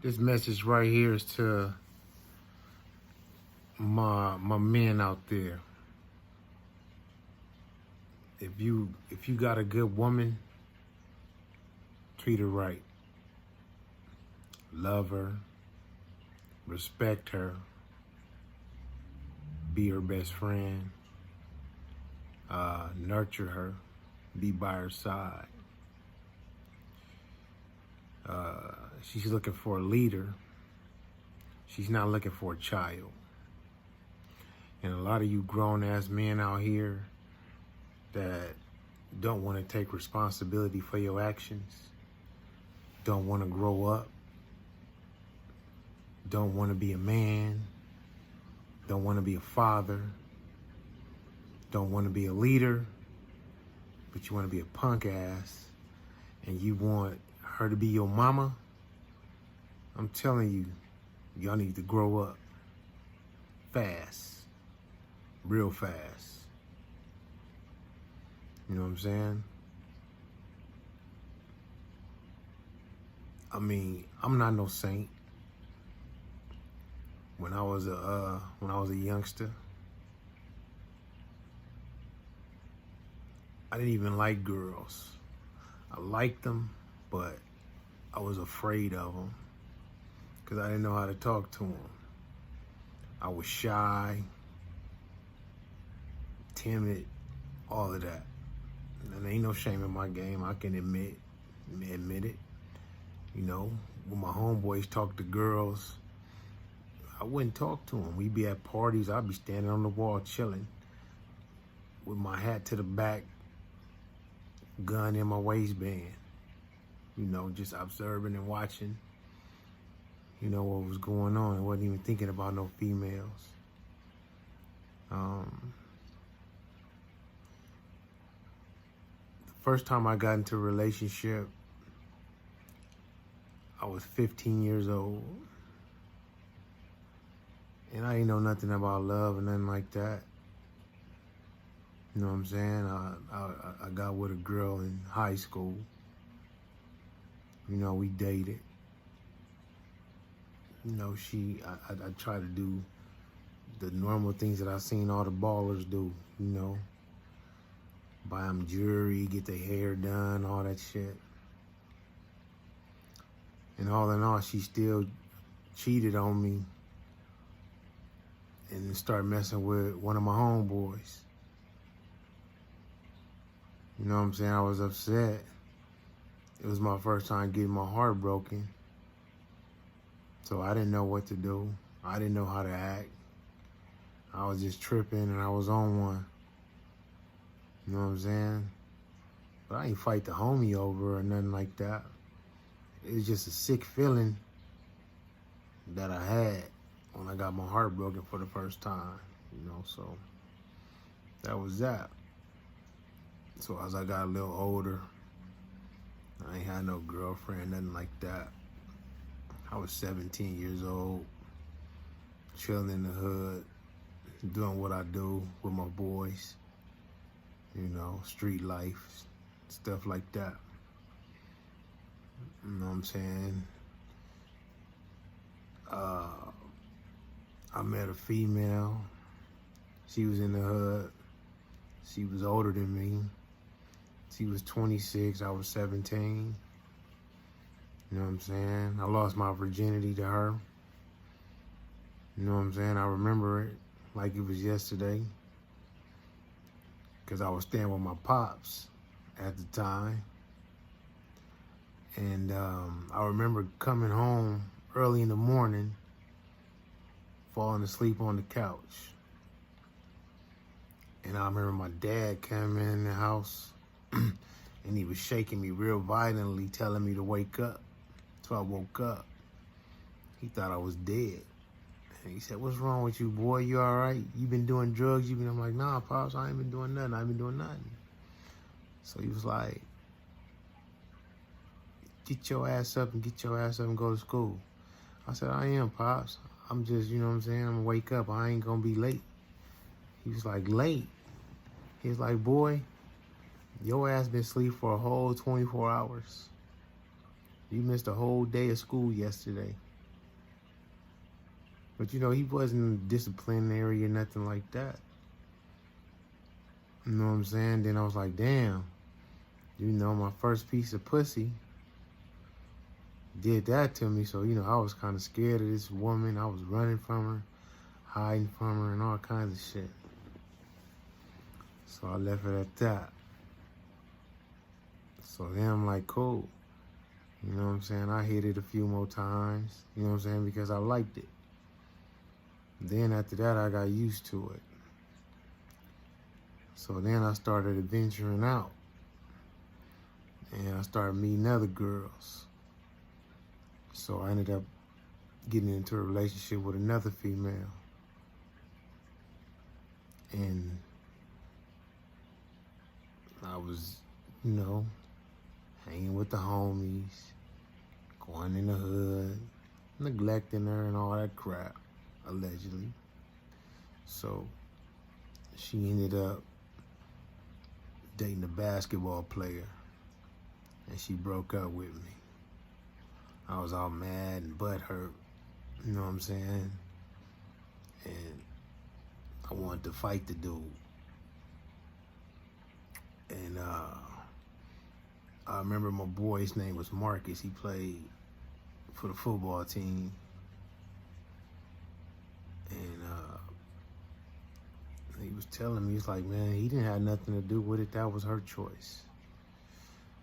This message right here is to my men out there. If you got a good woman, treat her right. Love her, respect her, be her best friend, nurture her, be by her side. She's looking for a leader. She's not looking for a child. And a lot of you grown-ass men out here that don't want to take responsibility for your actions, don't want to grow up, don't want to be a man, don't want to be a father, don't want to be a leader, but you want to be a punk ass, and you want her to be your mama. I'm telling you, y'all need to grow up fast, real fast. You know what I'm saying? I mean, I'm not no saint. When I was a youngster, I didn't even like girls. I liked them, but I was afraid of them because I didn't know how to talk to them. I was shy, timid, all of that. And there ain't no shame in my game. I can admit it. You know, when my homeboys talk to girls, I wouldn't talk to them. We'd be at parties. I'd be standing on the wall chilling with my hat to the back, gun in my waistband. You know, just observing and watching, you know, what was going on. I wasn't even thinking about no females. The first time I got into a relationship, I was 15 years old. And I didn't know nothing about love and nothing like that. You know what I'm saying? I got with a girl in high school. You know, we dated. You know, I try to do the normal things that I seen all the ballers do, you know. Buy them jewelry, get their hair done, all that shit. And all in all, she still cheated on me and started messing with one of my homeboys. You know what I'm saying? I was upset. It was my first time getting my heart broken. So I didn't know what to do. I didn't know how to act. I was just tripping and I was on one. You know what I'm saying? But I ain't fight the homie over or nothing like that. It was just a sick feeling that I had when I got my heart broken for the first time, you know, so that was that. So as I got a little older, I ain't had no girlfriend, nothing like that. I was 17 years old, chilling in the hood, doing what I do with my boys, you know, street life, stuff like that. You know what I'm saying? I met a female. She was in the hood. She was older than me. She was 26, I was 17. You know what I'm saying? I lost my virginity to her. You know what I'm saying? I remember it like it was yesterday. Because I was staying with my pops at the time. And I remember coming home early in the morning, falling asleep on the couch. And I remember my dad came in the house and he was shaking me real violently, telling me to wake up. So I woke up. He thought I was dead. And he said, "What's wrong with you, boy? You all right? You been doing drugs? I'm like, "Nah, Pops, I ain't been doing nothing. I ain't been doing nothing." So he was like, "Get your ass up and go to school." I said, "I am, Pops. I'm just, you know what I'm saying? I'm gonna wake up. I ain't gonna be late." He was like, "Late?" He was like, "Boy, your ass been asleep for a whole 24 hours. You missed a whole day of school yesterday. But you know, he wasn't disciplinary or nothing like that. You know what I'm saying? Then I was like, damn, you know, my first piece of pussy did that to me. So, you know, I was kind of scared of this woman. I was running from her, hiding from her, and all kinds of shit. So I left it at that. So then I'm like, cool. You know what I'm saying? I hit it a few more times. You know what I'm saying? Because I liked it. Then after that, I got used to it. So then I started adventuring out. And I started meeting other girls. So I ended up getting into a relationship with another female. And I was, you know, hanging with the homies, going in the hood, neglecting her and all that crap, allegedly. So she ended up dating a basketball player, and she broke up with me. I was all mad and butthurt, you know what I'm saying? And I wanted to fight the dude. And I remember my boy's name was Marcus. He played for the football team. And he was telling me, he's like, man, he didn't have nothing to do with it. That was her choice.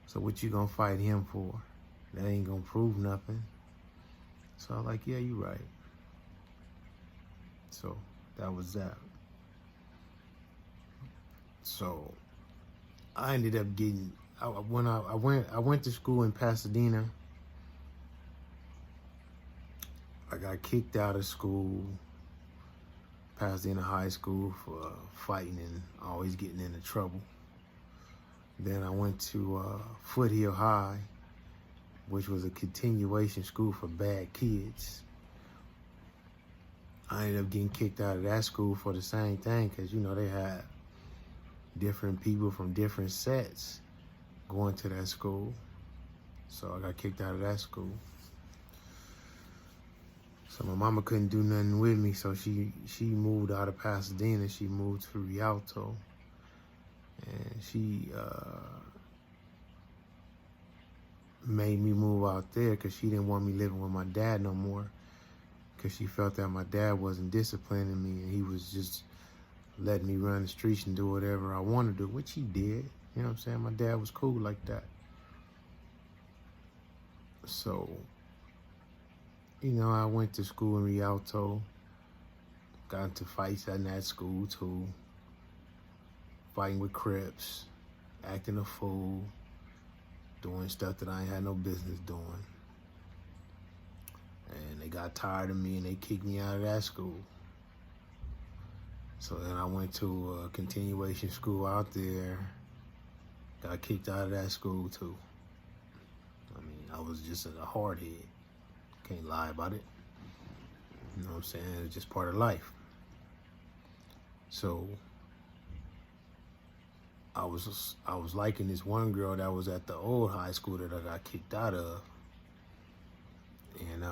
So what you gonna fight him for? That ain't gonna prove nothing. So I was like, yeah, you right. So that was that. So I ended up getting, when I went to school in Pasadena. I got kicked out of school, Pasadena High School, for fighting and always getting into trouble. Then I went to Foothill High, which was a continuation school for bad kids. I ended up getting kicked out of that school for the same thing, because, you know, they had different people from different sets going to that school. So I got kicked out of that school. So my mama couldn't do nothing with me, so she moved out of Pasadena. She moved to Rialto, and she made me move out there because she didn't want me living with my dad no more, because she felt that my dad wasn't disciplining me and he was just letting me run the streets and do whatever I wanted to do, which he did. You know what I'm saying? My dad was cool like that. So, you know, I went to school in Rialto, got into fights in that school too, fighting with Crips, acting a fool, doing stuff that I ain't had no business doing. And they got tired of me and they kicked me out of that school. So then I went to a continuation school out there, got kicked out of that school too. I mean, I was just a hard head. Can't lie about it. You know what I'm saying? It's just part of life. So I was liking this one girl that was at the old high school that I got kicked out of. And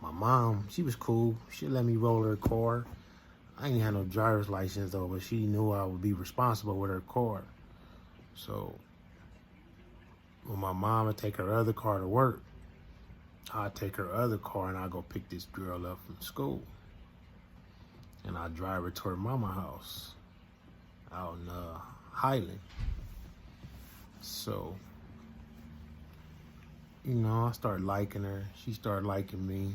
my mom, she was cool. She let me roll her car. I ain't had no driver's license though, but she knew I would be responsible with her car. So when my mom would take her other car to work, I'd take her other car and I'd go pick this girl up from school. And I'd drive her to her mama's house out in Highland. So, you know, I started liking her. She started liking me.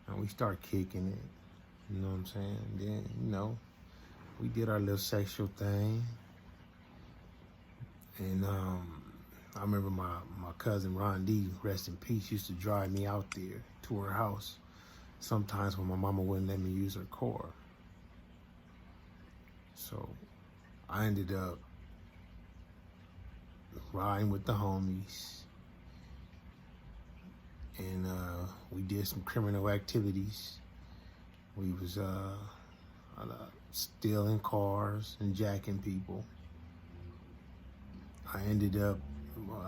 And we started kicking it. You know what I'm saying? Then, you know, we did our little sexual thing. And I remember my cousin Ron D, rest in peace, used to drive me out there to her house sometimes when my mama wouldn't let me use her car. So I ended up riding with the homies, and we did some criminal activities. We was stealing cars and jacking people. I ended up,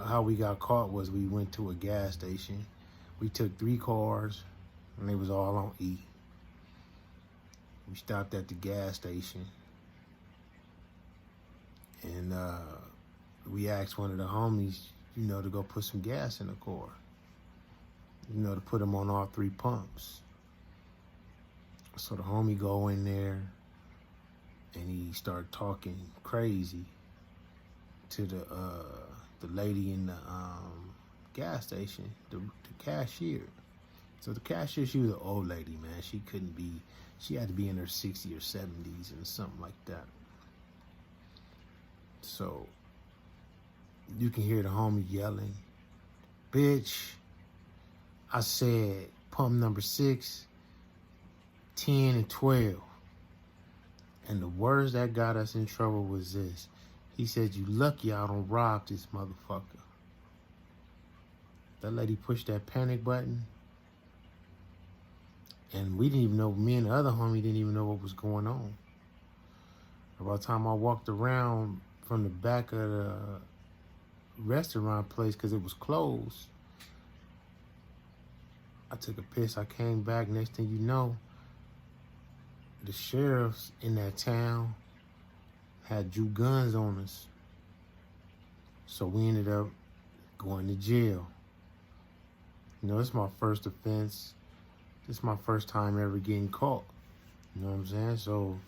how we got caught was we went to a gas station. We took 3 cars, and they was all on E. We stopped at the gas station, and we asked one of the homies, to go put some gas in the car, to put them on all 3 pumps. So the homie go in there, and he started talking crazy to the lady in the gas station, the cashier. So the cashier, she was an old lady, man. She had to be in her 60s or 70s and something like that. So you can hear the homie yelling, "Bitch, I said pump number 6, 10, and 12. And the words that got us in trouble was this. He said, "You lucky I don't rob this motherfucker." That lady pushed that panic button, and we didn't even know, me and the other homie didn't even know what was going on. By the time I walked around from the back of the restaurant place, because it was closed, I took a piss, I came back, next thing you know, the sheriffs in that town had drew guns on us. So we ended up going to jail. It's my first offense. This is my first time ever getting caught. You know what I'm saying? So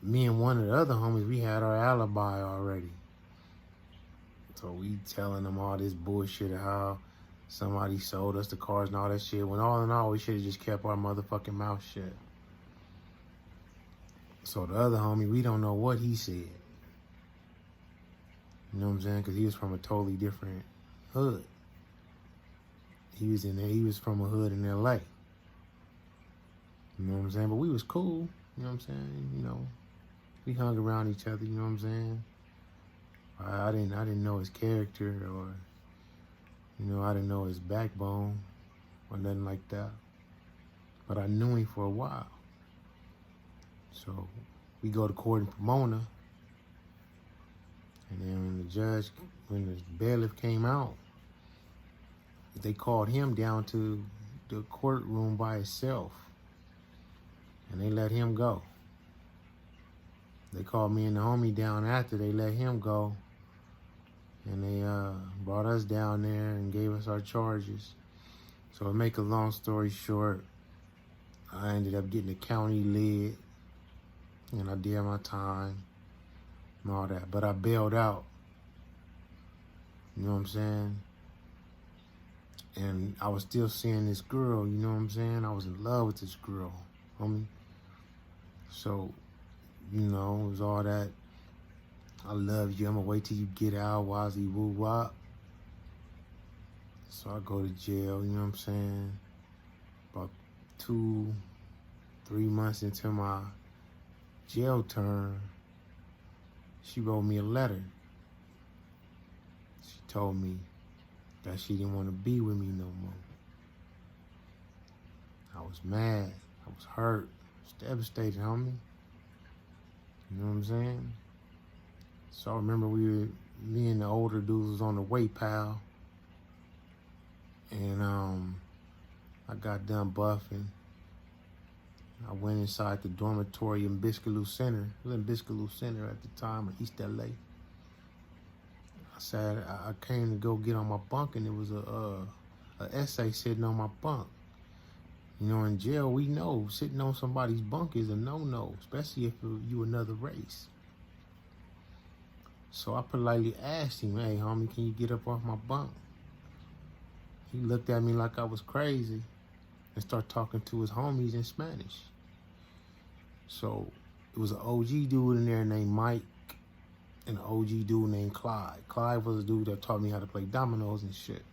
me and one of the other homies, we had our alibi already. So we telling them all this bullshit of how somebody sold us the cars and all that shit, when all in all, we should have just kept our motherfucking mouth shut. So the other homie, we don't know what he said. You know what I'm saying? Because he was from a totally different hood. He was from a hood in LA. You know what I'm saying? But we was cool. You know what I'm saying? We hung around each other. You know what I'm saying? I didn't know his character, or I didn't know his backbone or nothing like that. But I knew him for a while. So we go to court in Pomona, and then when the bailiff came out, they called him down to the courtroom by himself, and they let him go. They called me and the homie down after they let him go, and they brought us down there and gave us our charges. So to make a long story short, I ended up getting a county lid, and I did my time and all that. But I bailed out. You know what I'm saying? And I was still seeing this girl, you know what I'm saying? I was in love with this girl, homie. So, it was all that, I love you, I'm gonna wait till you get out, wazzy woo wop. So I go to jail, you know what I'm saying? About 2-3 months into my jail term, she wrote me a letter. She told me that she didn't want to be with me no more. I was mad. I was hurt. I was devastated, homie. You know what I'm saying? So I remember me and the older dudes was on the weight pal, and I got done buffing. I went inside the dormitory in Biscayne Center. I was in Biscayne Center at the time in East LA. I said I came to go get on my bunk, and it was a essay sitting on my bunk. In jail, we know sitting on somebody's bunk is a no-no, especially if you another race. So I politely asked him, "Hey, homie, can you get up off my bunk?" He looked at me like I was crazy and started talking to his homies in Spanish. So it was an OG dude in there named Mike and an OG dude named Clyde. Clyde was a dude that taught me how to play dominoes and shit.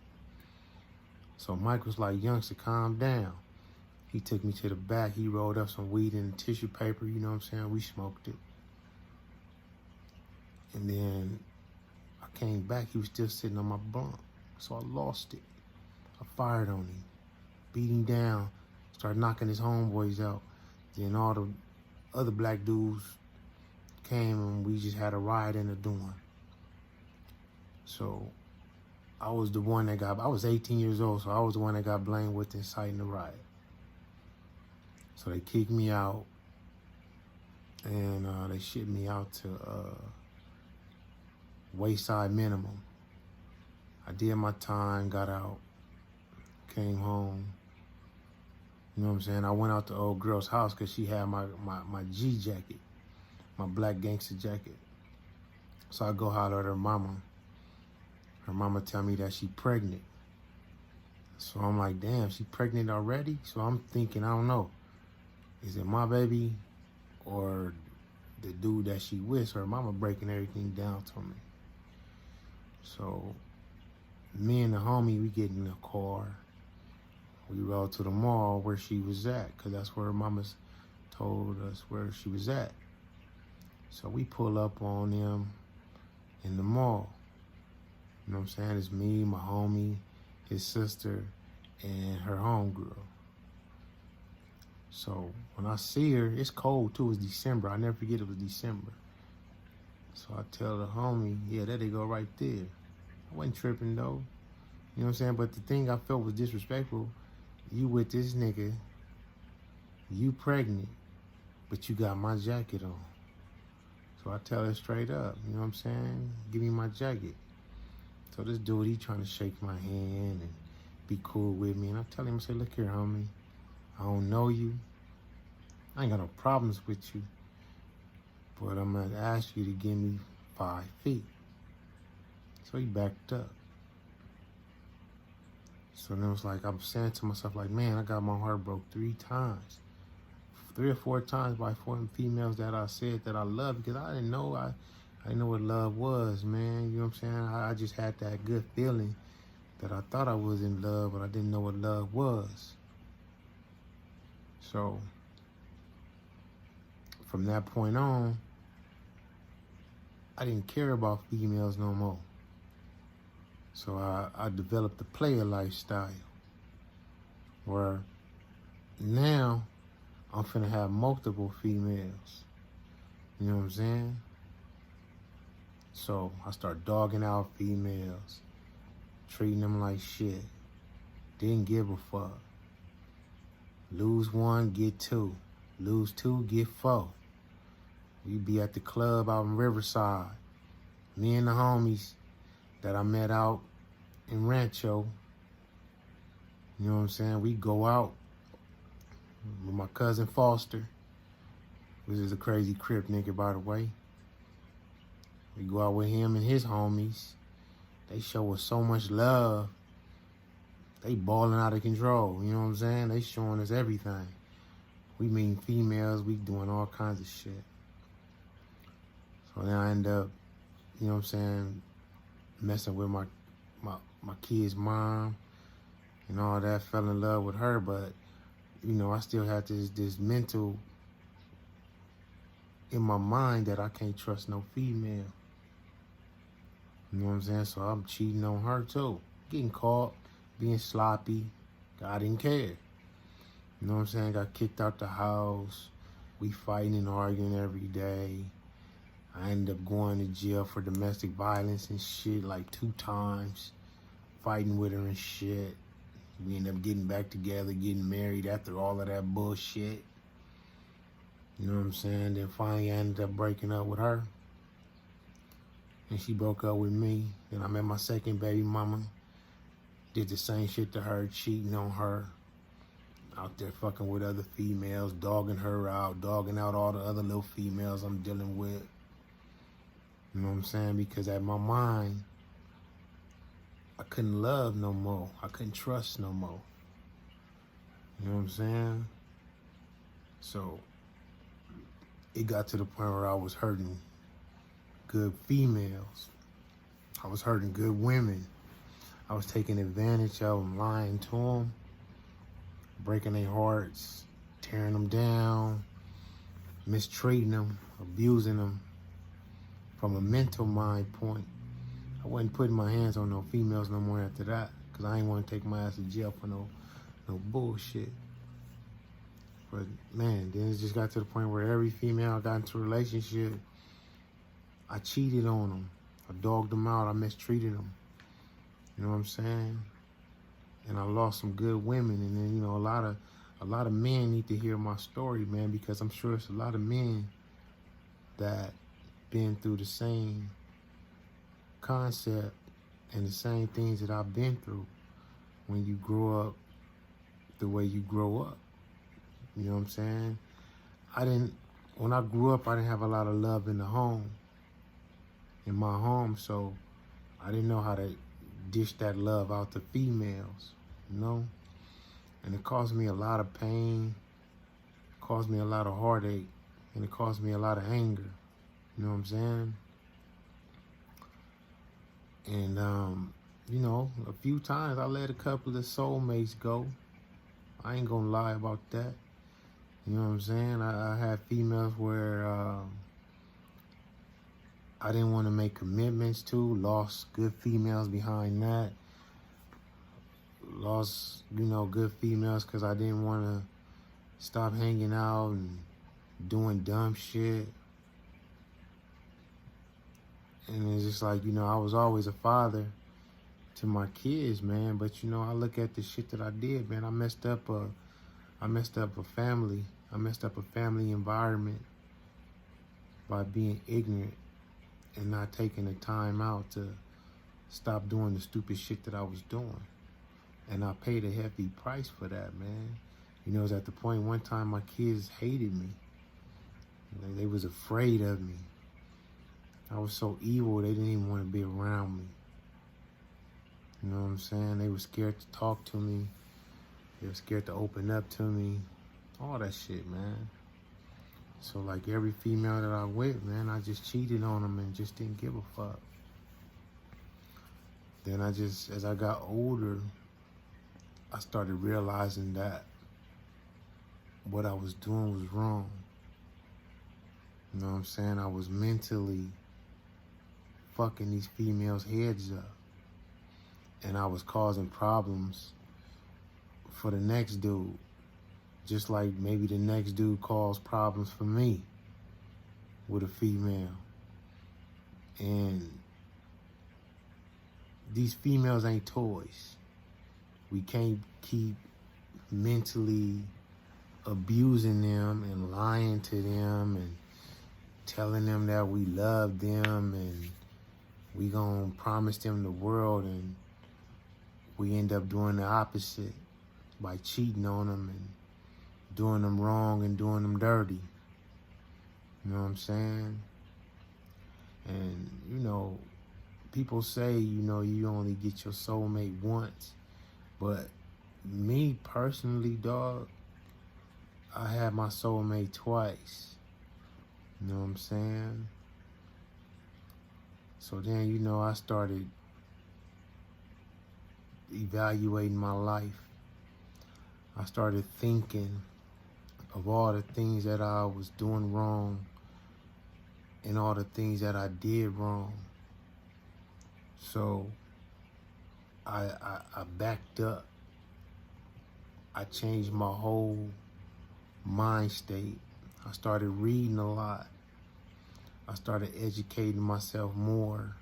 So Mike was like, "Youngster, calm down." He took me to the back. He rolled up some weed in tissue paper, you know what I'm saying? We smoked it. And then I came back, he was still sitting on my bunk. So I lost it. I fired on him, beat him down, started knocking his homeboys out. Then all the other black dudes came, and we just had a riot in the dorm. So I was the one that I was 18 years old, so I was the one that got blamed with inciting the riot. So they kicked me out, and they shipped me out to Wayside Minimum. I did my time, got out, came home. You know what I'm saying? I went out to old girl's house because she had my G jacket, my black gangster jacket. So I go holler at her mama. Her mama tell me that she pregnant. So I'm like, damn, she pregnant already? So I'm thinking, I don't know, is it my baby or the dude that she with? So her mama breaking everything down to me. So me and the homie, we get in the car. We rode to the mall where she was at, because that's where her mama's told us where she was at. So we pull up on them in the mall. You know what I'm saying? It's me, my homie, his sister, and her homegirl. So when I see her, it's cold too, it's December. I never forget it was December. So I tell the homie, yeah, there they go right there. I wasn't tripping though. You know what I'm saying? But the thing I felt was disrespectful. You with this nigga, you pregnant, but you got my jacket on. So I tell her straight up, you know what I'm saying? Give me my jacket. So this dude, he trying to shake my hand and be cool with me. And I tell him, I say, look here, homie, I don't know you. I ain't got no problems with you. But I'm gonna ask you to give me 5 feet. So he backed up. So then it was like, I'm saying to myself, like, man, I got my heart broke 3 times. 3 or 4 times by 4 females that I said that I love, because I didn't know what love was, man. You know what I'm saying? I just had that good feeling that I thought I was in love, but I didn't know what love was. So from that point on, I didn't care about females no more. So I developed a player lifestyle where now I'm finna have multiple females. You know what I'm saying? So I start dogging out females, treating them like shit. Didn't give a fuck. Lose 1, get 2. Lose 2, get 4. We be at the club out in Riverside. Me and the homies that I met out in Rancho. You know what I'm saying? We go out with my cousin Foster, which is a crazy Crip nigga, by the way. We go out with him and his homies. They show us so much love. They balling out of control, you know what I'm saying? They showing us everything. We meeting females, we doing all kinds of shit. So then I end up, you know what I'm saying, messing with my kid's mom and all that, fell in love with her, but, you know, I still had this mental in my mind that I can't trust no female. You know what I'm saying? So I'm cheating on her too. Getting caught, being sloppy. I didn't care. You know what I'm saying? Got kicked out the house. We fighting and arguing every day. I ended up going to jail for domestic violence and shit like 2 times. Fighting with her and shit. We ended up getting back together, getting married after all of that bullshit. You know what I'm saying? Then finally I ended up breaking up with her. And she broke up with me. Then I met my second baby mama. Did the same shit to her, cheating on her. Out there fucking with other females, dogging her out, dogging out all the other little females I'm dealing with. You know what I'm saying? Because at my mind, I couldn't love no more. I couldn't trust no more. You know what I'm saying? So it got to the point where I was hurting good females. I was hurting good women. I was taking advantage of them, lying to them, breaking their hearts, tearing them down, mistreating them, abusing them from a mental mind point. I wasn't putting my hands on no females no more after that, because I ain't want to take my ass to jail for no bullshit. But man, then it just got to the point where every female I got into a relationship, I cheated on them. I dogged them out. I mistreated them. You know what I'm saying? And I lost some good women. And then, you know, a lot a lot of men need to hear my story, man, because I'm sure it's a lot of men that been through the same concept and the same things that I've been through when you grow up the way you grow up. You know what I'm saying? When I grew up, I didn't have a lot of love in my home, so I didn't know how to dish that love out to females, you know? And it caused me a lot of pain, caused me a lot of heartache, and it caused me a lot of anger. You know what I'm saying? And, you know, a few times I let a couple of soulmates go. I ain't gonna lie about that. You know what I'm saying? I had females where I didn't want to make commitments to, lost good females behind that. Lost, you know, good females because I didn't want to stop hanging out and doing dumb shit. And it's just like, you know, I was always a father to my kids, man. But, you know, I look at the shit that I did, man. I messed up a family. I messed up a family environment by being ignorant and not taking the time out to stop doing the stupid shit that I was doing. And I paid a heavy price for that, man. You know, it was at the point one time my kids hated me. They was afraid of me. I was so evil, they didn't even want to be around me. You know what I'm saying? They were scared to talk to me. They were scared to open up to me. All that shit, man. So like every female that I with, man, I just cheated on them and just didn't give a fuck. Then as I got older, I started realizing that what I was doing was wrong. You know what I'm saying? I was mentally fucking these females' heads up. And I was causing problems for the next dude. Just like maybe the next dude caused problems for me with a female. And these females ain't toys. We can't keep mentally abusing them and lying to them and telling them that we love them and we gonna promise them the world, and we end up doing the opposite by cheating on them and doing them wrong and doing them dirty. You know what I'm saying? And, you know, people say, you know, you only get your soulmate once. But me personally, dog, I had my soulmate twice. You know what I'm saying? So then, you know, I started evaluating my life. I started thinking of all the things that I was doing wrong and all the things that I did wrong. So I backed up. I changed my whole mind state. I started reading a lot. I started educating myself more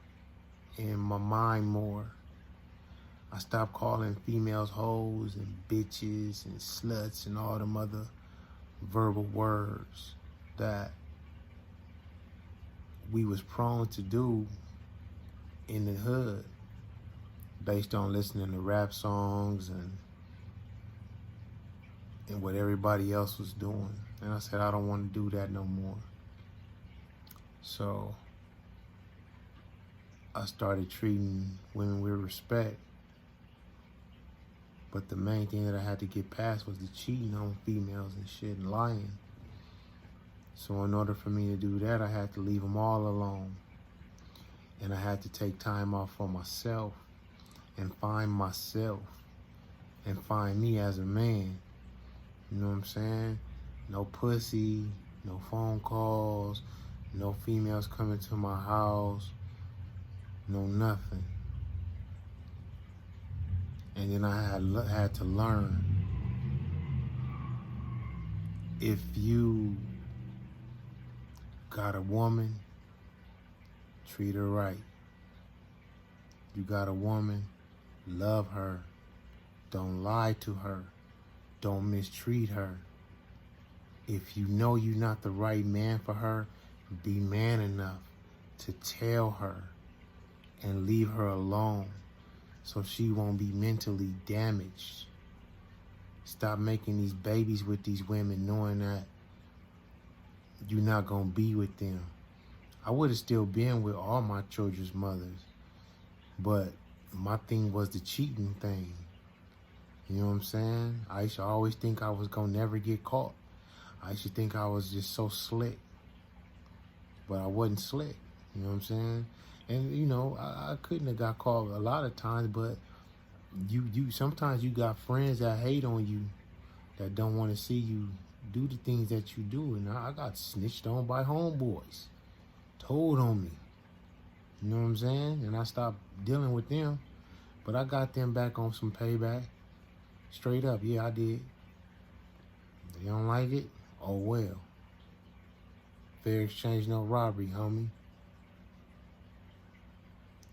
and my mind more. I stopped calling females hoes and bitches and sluts and all them other verbal words that we was prone to do in the hood based on listening to rap songs and what everybody else was doing. And I said, I don't want to do that no more. So I started treating women with respect. But the main thing that I had to get past was the cheating on females and shit and lying. So in order for me to do that, I had to leave them all alone. And I had to take time off for myself and find me as a man. You know what I'm saying? No pussy, no phone calls, no females coming to my house, no nothing. And then I had to learn, if you got a woman, treat her right. You got a woman, love her. Don't lie to her. don't mistreat her. If you know you're not the right man for her, be man enough to tell her and leave her alone so she won't be mentally damaged. Stop making these babies with these women knowing that you're not going to be with them. I would have still been with all my children's mothers, but my thing was the cheating thing. You know what I'm saying? I used to always think I was going to never get caught. I used to think I was just so slick, but I wasn't slick. You know what I'm saying? And, you know, I couldn't have got caught a lot of times, but you sometimes you got friends that hate on you, that don't want to see you do the things that you do. And I got snitched on by homeboys, told on me. You know what I'm saying? And I stopped dealing with them, but I got them back on some payback. Straight up, yeah, I did. They don't like it? Oh well. Fair exchange, no robbery, homie.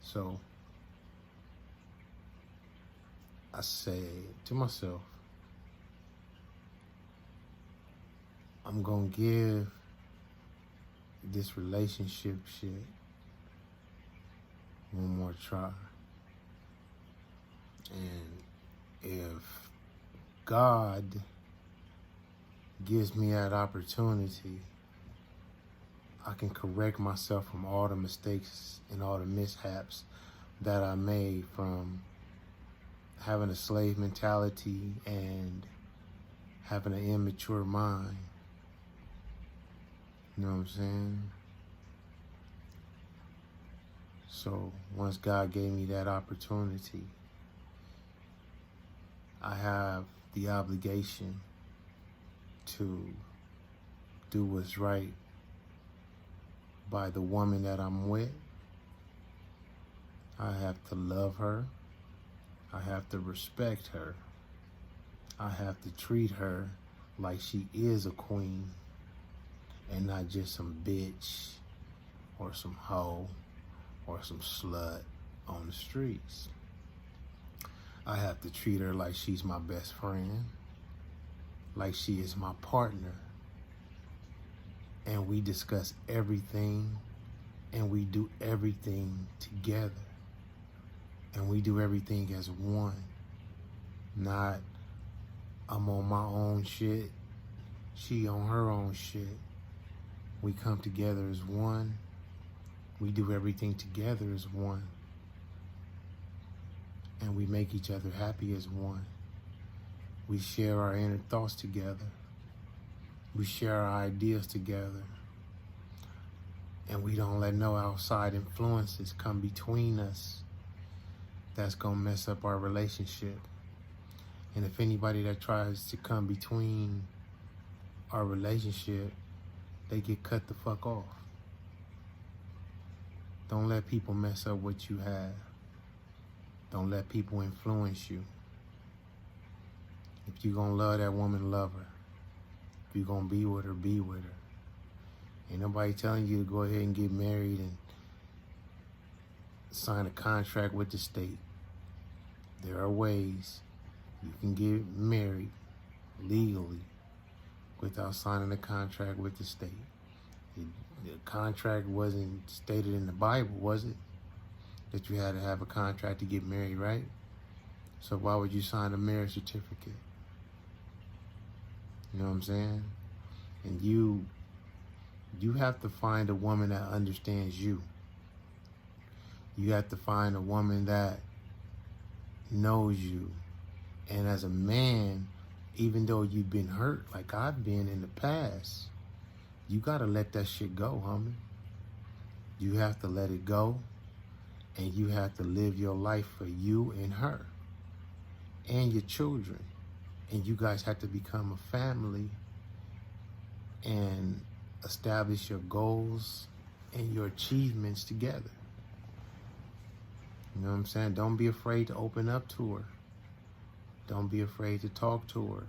So I say to myself, I'm gonna give this relationship shit one more try. And if God gives me that opportunity, I can correct myself from all the mistakes and all the mishaps that I made from having a slave mentality and having an immature mind. You know what I'm saying? So once God gave me that opportunity, I have the obligation to do what's right by the woman that I'm with. I have to love her. I have to respect her. I have to treat her like she is a queen and not just some bitch or some hoe or some slut on the streets. I have to treat her like she's my best friend, like she is my partner. And we discuss everything and we do everything together. And we do everything as one. Not I'm on my own shit, she on her own shit. We come together as one. We do everything together as one. And we make each other happy as one. We share our inner thoughts together. We share our ideas together. And we don't let no outside influences come between us that's gonna mess up our relationship. And if anybody that tries to come between our relationship, they get cut the fuck off. Don't let people mess up what you have. Don't let people influence you. If you're gonna love that woman, love her. If you're gonna be with her, be with her. Ain't nobody telling you to go ahead and get married and sign a contract with the state. There are ways you can get married legally without signing a contract with the state. The contract wasn't stated in the Bible, was it? That you had to have a contract to get married, right? So why would you sign a marriage certificate? You know what I'm saying? And you have to find a woman that understands you. You have to find a woman that knows you. And as a man, even though you've been hurt like I've been in the past, you gotta let that shit go, homie. You have to let it go, and you have to live your life for you and her and your children. And you guys have to become a family and establish your goals and your achievements together. You know what I'm saying? Don't be afraid to open up to her. Don't be afraid to talk to her.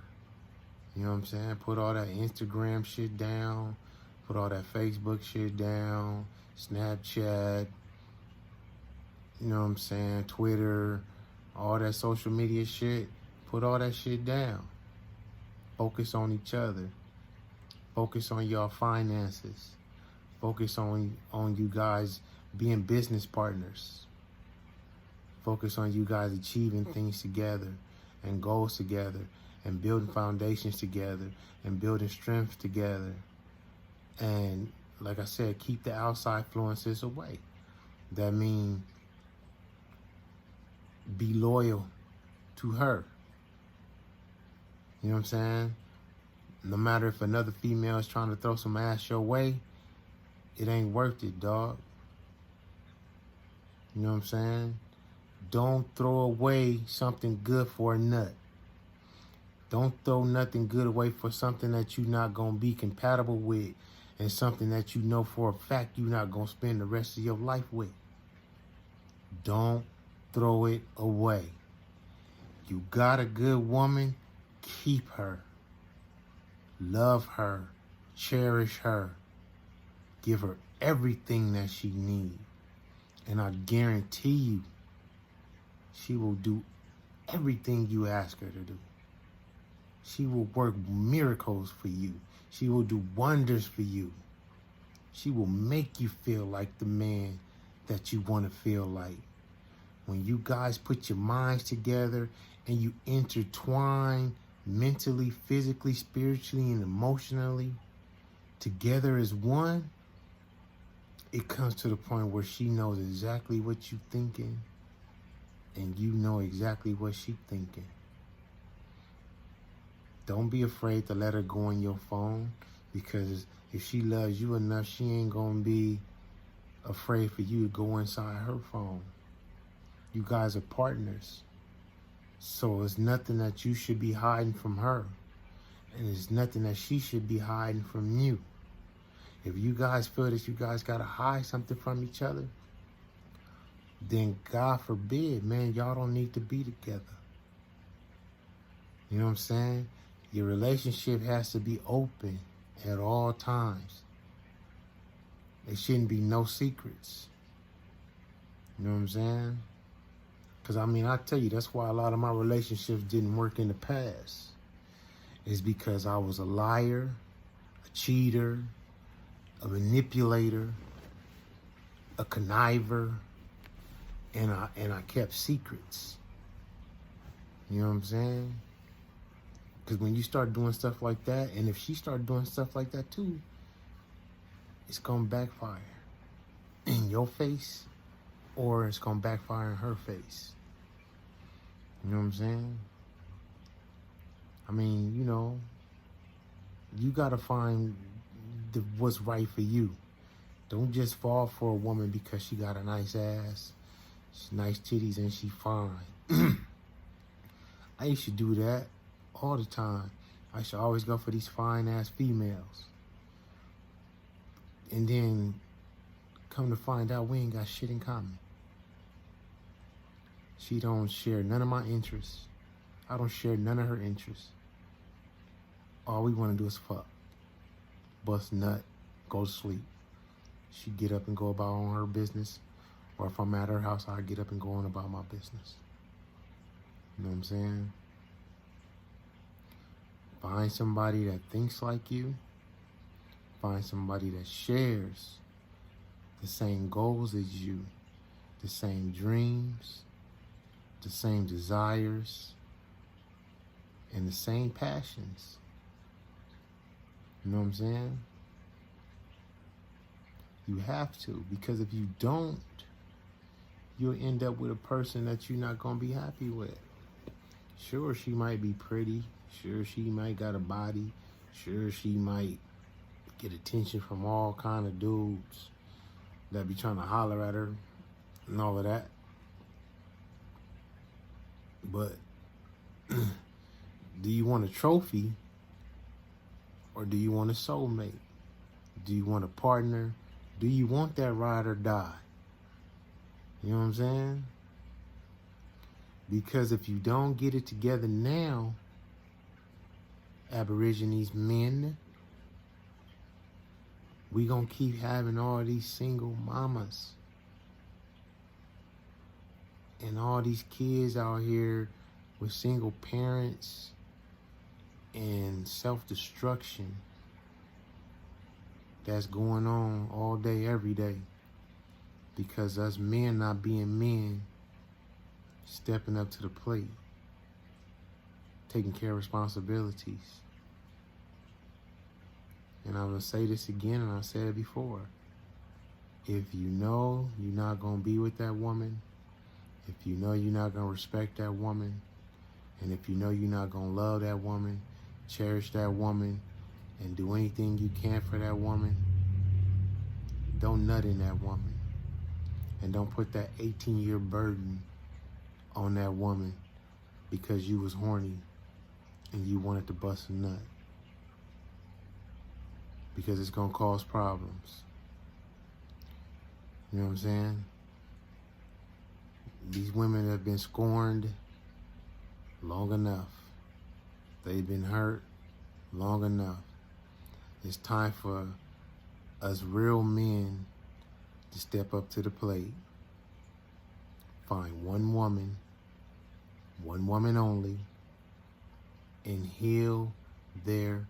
You know what I'm saying? Put all that Instagram shit down. Put all that Facebook shit down. Snapchat. You know what I'm saying? Twitter. All that social media shit. Put all that shit down. Focus on each other. Focus on your finances. Focus on you guys being business partners. Focus on you guys achieving things together and goals together and building foundations together and building strength together. And like I said, keep the outside influences away. That means be loyal to her. You know what I'm saying? No matter if another female is trying to throw some ass your way, it ain't worth it, dog. You know what I'm saying? Don't throw away something good for a nut. Don't throw nothing good away for something that you're not going to be compatible with and something that you know for a fact you're not going to spend the rest of your life with. Don't throw it away. You got a good woman, keep her. Love her. Cherish her. Give her everything that she needs. And I guarantee you, she will do everything you ask her to do. She will work miracles for you. She will do wonders for you. She will make you feel like the man that you want to feel like. When you guys put your minds together and you intertwine mentally, physically, spiritually, and emotionally together as one, it comes to the point where she knows exactly what you're thinking and you know exactly what she's thinking. Don't be afraid to let her go on your phone, because if she loves you enough, she ain't gonna be afraid for you to go inside her phone. You guys are partners. So it's nothing that you should be hiding from her. And it's nothing that she should be hiding from you. If you guys feel that you guys gotta hide something from each other, then God forbid, man, y'all don't need to be together. You know what I'm saying? Your relationship has to be open at all times. There shouldn't be no secrets. You know what I'm saying? Because, I mean, I tell you, that's why a lot of my relationships didn't work in the past. It's because I was a liar, a cheater, a manipulator, a conniver, and I kept secrets. You know what I'm saying? Because when you start doing stuff like that, and if she started doing stuff like that too, it's going to backfire in your face, or it's going to backfire in her face. You know what I'm saying? I mean, you know, you got to find what's right for you. Don't just fall for a woman because she got a nice ass, nice titties, and she fine. I used to do that all the time. I used to always go for these fine ass females. And then come to find out we ain't got shit in common. She don't share none of my interests. I don't share none of her interests. All we want to do is fuck. Bust nut, go to sleep. She get up and go about on her business. Or if I'm at her house, I get up and go on about my business. You know what I'm saying? Find somebody that thinks like you. Find somebody that shares the same goals as you, the same dreams, the same desires, and the same passions. You know what I'm saying? You have to, because if you don't, you'll end up with a person that you're not going to be happy with. Sure, she might be pretty. Sure, she might got a body. Sure, she might get attention from all kind of dudes that be trying to holler at her and all of that. But do you want a trophy, or do you want a soulmate? Do you want a partner? Do you want that ride or die? You know what I'm saying? Because if you don't get it together now, Aborigines men, we gonna keep having all these single mamas and all these kids out here with single parents, and and self-destruction that's going on all day, every day. Because us men not being men, stepping up to the plate, taking care of responsibilities. And I'm going to say this again, and I said it before. If you know you're not going to be with that woman, if you know you're not going to respect that woman, and if you know you're not going to love that woman, cherish that woman, and do anything you can for that woman, don't nut in that woman. And don't put that 18-year burden on that woman because you was horny and you wanted to bust a nut. Because it's going to cause problems. You know what I'm saying? These women have been scorned long enough. They've been hurt long enough. It's time for us real men to step up to the plate. Find one woman only, and heal their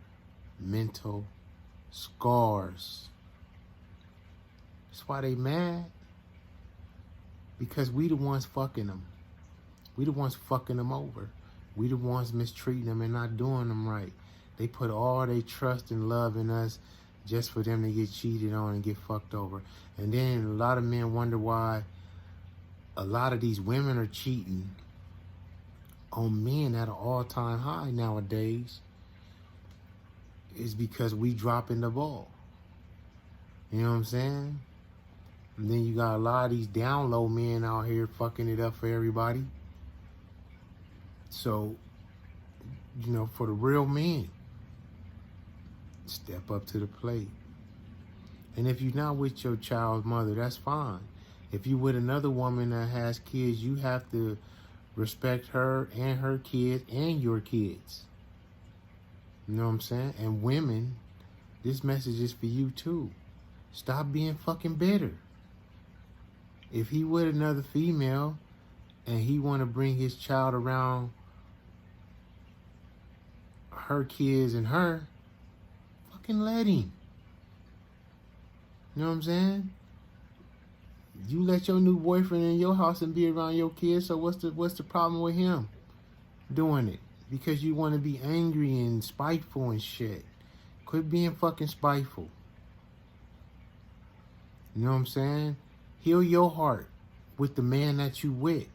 mental scars. That's why they mad. Because we the ones fucking them. We the ones fucking them over. We the ones mistreating them and not doing them right. They put all their trust and love in us just for them to get cheated on and get fucked over. And then a lot of men wonder why a lot of these women are cheating on men at an all-time high nowadays. Is because we dropping the ball. You know what I'm saying? And then you got a lot of these down low men out here fucking it up for everybody. So, you know, for the real men, step up to the plate. And if you're not with your child's mother, that's fine. If you're with another woman that has kids, you have to respect her and her kids and your kids. You know what I'm saying? And women, this message is for you too. Stop being fucking bitter. If he with another female and he want to bring his child around her kids and her, fucking let him. You know what I'm saying? You let your new boyfriend in your house and be around your kids, so what's the problem with him doing it? Because you want to be angry and spiteful and shit. Quit being fucking spiteful. You know what I'm saying? Heal your heart with the man that you with.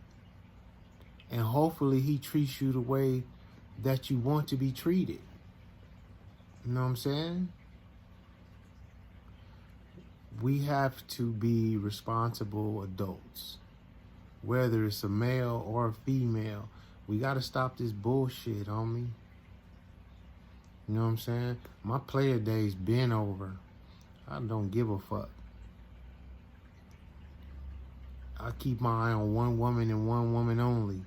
And hopefully he treats you the way that you want to be treated. You know what I'm saying? We have to be responsible adults. Whether it's a male or a female, we got to stop this bullshit, homie. You know what I'm saying? My player days been over. I don't give a fuck. I keep my eye on one woman and one woman only.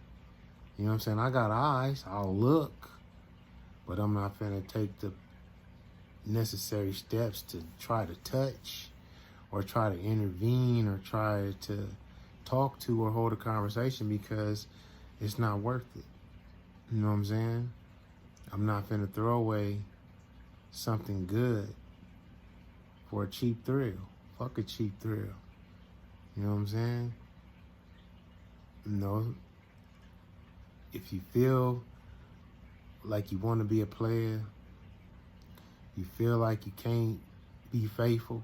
You know what I'm saying? I got eyes. I'll look. But I'm not finna take the necessary steps to try to touch or try to intervene or try to talk to or hold a conversation because it's not worth it. You know what I'm saying? I'm not finna throw away something good for a cheap thrill. Fuck a cheap thrill. You know what I'm saying? No. If you feel like you want to be a player, you feel like you can't be faithful,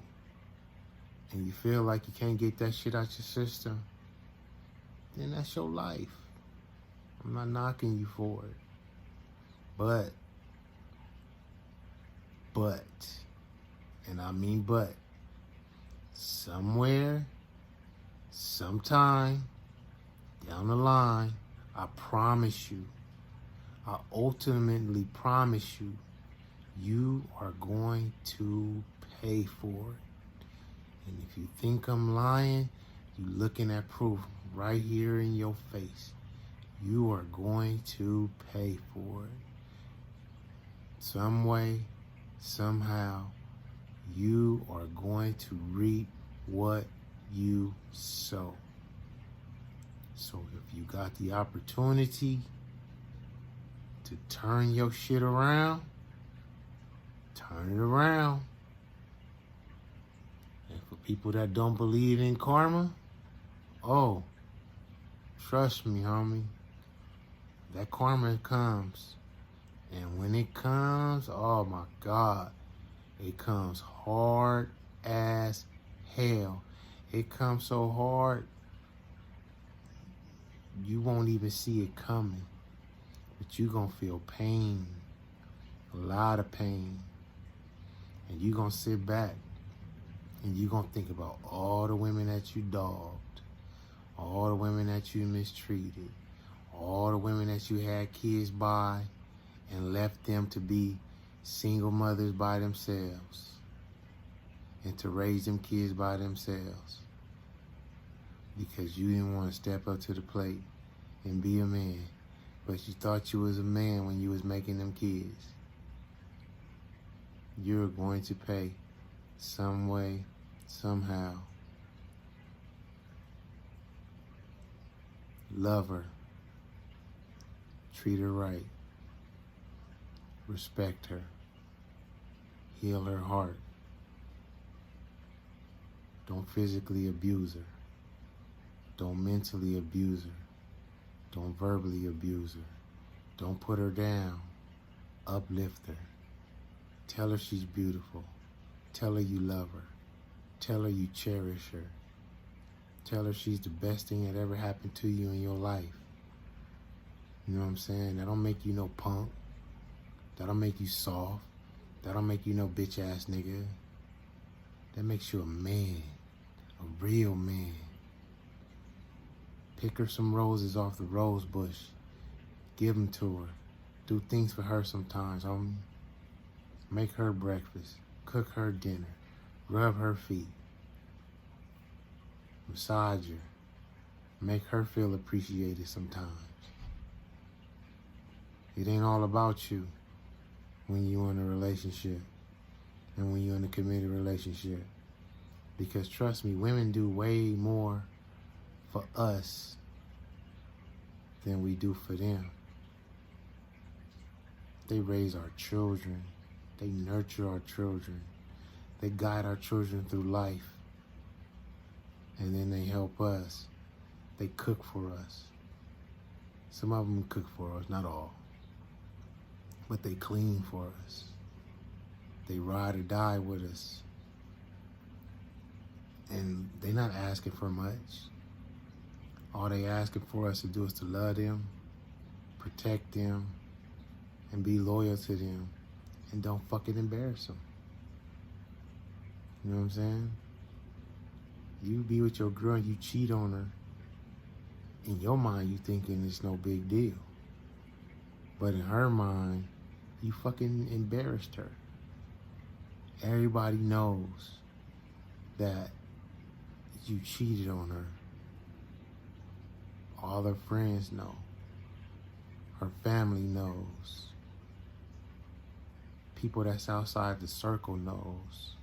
and you feel like you can't get that shit out your system, then that's your life. I'm not knocking you for it. But, and I mean but, somewhere, sometime, down the line, I promise you, I ultimately promise you, you are going to pay for it. And if you think I'm lying, you're looking at proof right here in your face. You are going to pay for it. Some way, somehow, you are going to reap what you sow. So if you got the opportunity to turn your shit around, Turn it around. And for people that don't believe in karma, oh, trust me, homie, that karma comes. And when it comes, oh my God, it comes hard as hell. It comes so hard, you won't even see it coming. But you gonna feel pain, a lot of pain. And you gonna sit back and you gonna think about all the women that you dogged, all the women that you mistreated, all the women that you had kids by and left them to be single mothers by themselves and to raise them kids by themselves because you didn't want to step up to the plate and be a man, but you thought you was a man when you was making them kids. You're going to pay some way, somehow. Love her. Treat her right. Respect her. Heal her heart. Don't physically abuse her. Don't mentally abuse her. Don't verbally abuse her. Don't put her down. Uplift her. Tell her she's beautiful. Tell her you love her. Tell her you cherish her. Tell her she's the best thing that ever happened to you in your life. You know what I'm saying? That don't make you no punk. That don't make you soft. That don't make you no bitch ass nigga. That makes you a man. A real man. Pick her some roses off the rose bush. Give them to her. Do things for her sometimes, homie. Make her breakfast. Cook her dinner. Rub her feet. Massage her. Make her feel appreciated sometimes. It ain't all about you when you're in a relationship and when you're in a committed relationship. Because trust me, women do way more for us than we do for them. They raise our children. They nurture our children. They guide our children through life. And then they help us. They cook for us. Some of them cook for us, not all. But they clean for us. They ride or die with us. And they're not asking for much. All they asking for us to do is to love them, protect them, and be loyal to them. And don't fucking embarrass them. You know what I'm saying? You be with your girl and you cheat on her. In your mind, you thinking it's no big deal. But in her mind, you fucking embarrassed her. Everybody knows that you cheated on her. All her friends know. Her family knows. People that's outside the circle knows.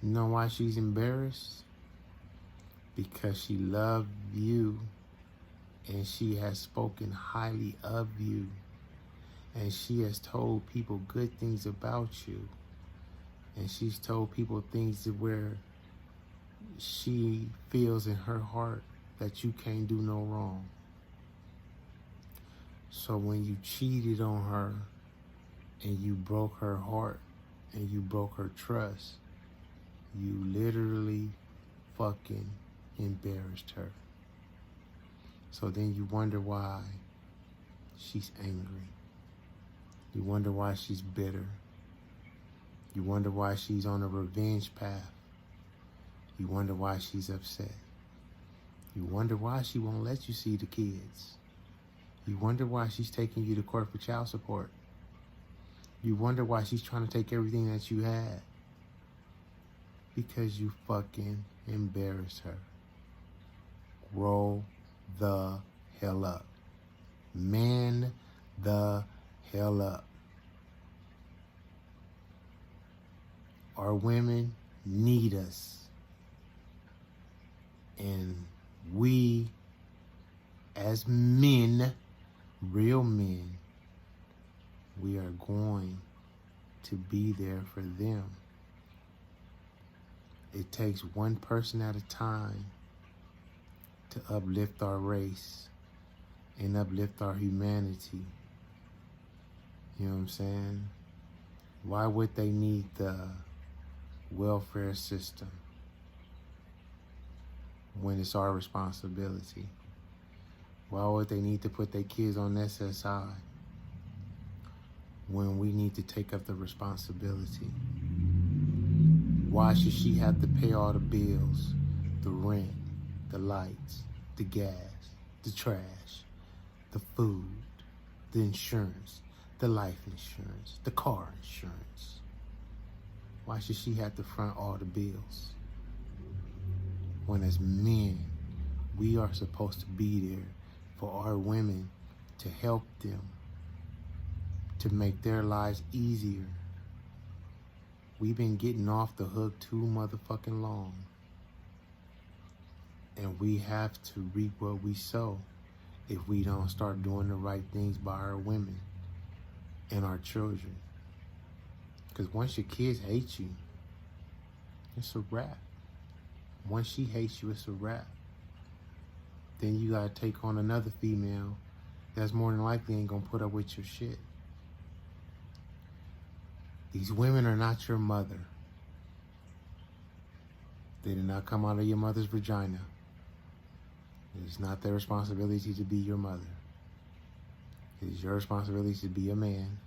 You know why she's embarrassed? Because she loved you and she has spoken highly of you and she has told people good things about you and she's told people things that where she feels in her heart that you can't do no wrong. So when you cheated on her and you broke her heart and you broke her trust, you literally fucking embarrassed her. So then you wonder why she's angry. You wonder why she's bitter. You wonder why she's on a revenge path. You wonder why she's upset. You wonder why she won't let you see the kids. You wonder why she's taking you to court for child support. You wonder why she's trying to take everything that you had. Because you fucking embarrassed her. Grow the hell up. Man the hell up. Our women need us. And we, as men, real men, we are going to be there for them. It takes one person at a time to uplift our race and uplift our humanity. You know what I'm saying? Why would they need the welfare system when it's our responsibility? Why would they need to put their kids on SSI when we need to take up the responsibility? Why should she have to pay all the bills, the rent, the lights, the gas, the trash, the food, the insurance, the life insurance, the car insurance? Why should she have to front all the bills? When as men, we are supposed to be there for our women to help them, to make their lives easier. We've been getting off the hook too motherfucking long. And we have to reap what we sow if we don't start doing the right things by our women and our children. Because once your kids hate you, it's a wrap. Once she hates you, it's a wrap. Then you gotta take on another female that's more than likely ain't gonna put up with your shit. These women are not your mother. They did not come out of your mother's vagina. It is not their responsibility to be your mother. It is your responsibility to be a man,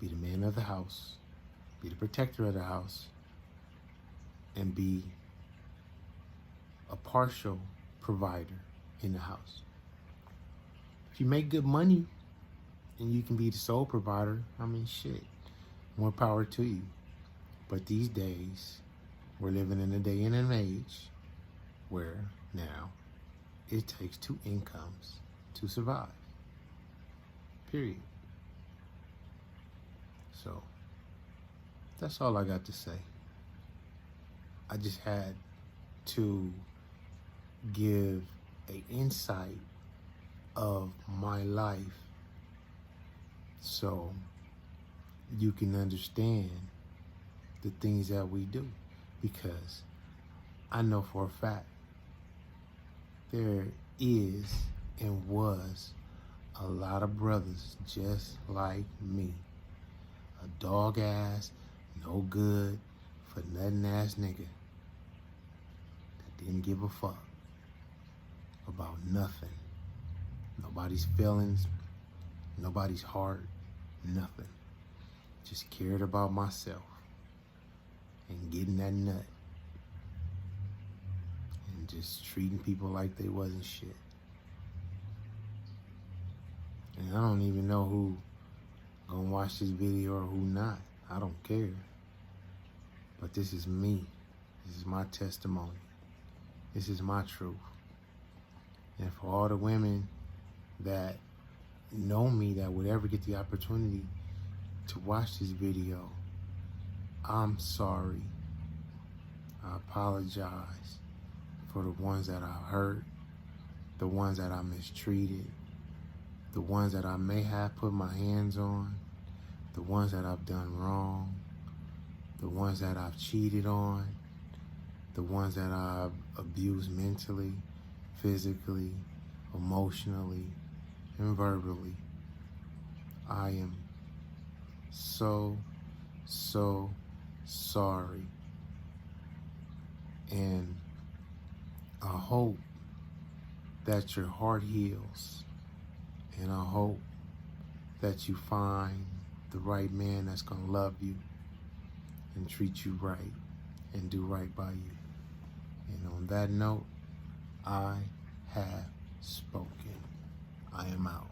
be the man of the house, be the protector of the house, and be a partial provider in the house. If you make good money and you can be the sole provider, I mean, shit, more power to you. But these days, we're living in a day and an age where now it takes two incomes to survive. Period. So, that's all I got to say. I just had to give an insight of my life so you can understand the things that we do, because I know for a fact there is and was a lot of brothers just like me, a dog ass, no good for nothing ass nigga that didn't give a fuck about nothing, nobody's feelings, nobody's heart, nothing. Just cared about myself and getting that nut and just treating people like they wasn't shit. And I don't even know who gonna watch this video or who not. I don't care. But this is me. This is my testimony. This is my truth. And for all the women that know me that would ever get the opportunity to watch this video, I'm sorry. I apologize for the ones that I hurt, the ones that I mistreated, the ones that I may have put my hands on, the ones that I've done wrong, the ones that I've cheated on, the ones that I've abused mentally, physically, emotionally, and verbally. I am so sorry. And I hope that your heart heals. And I hope that you find the right man that's gonna love you and treat you right and do right by you. And on that note, I have spoken. I am out.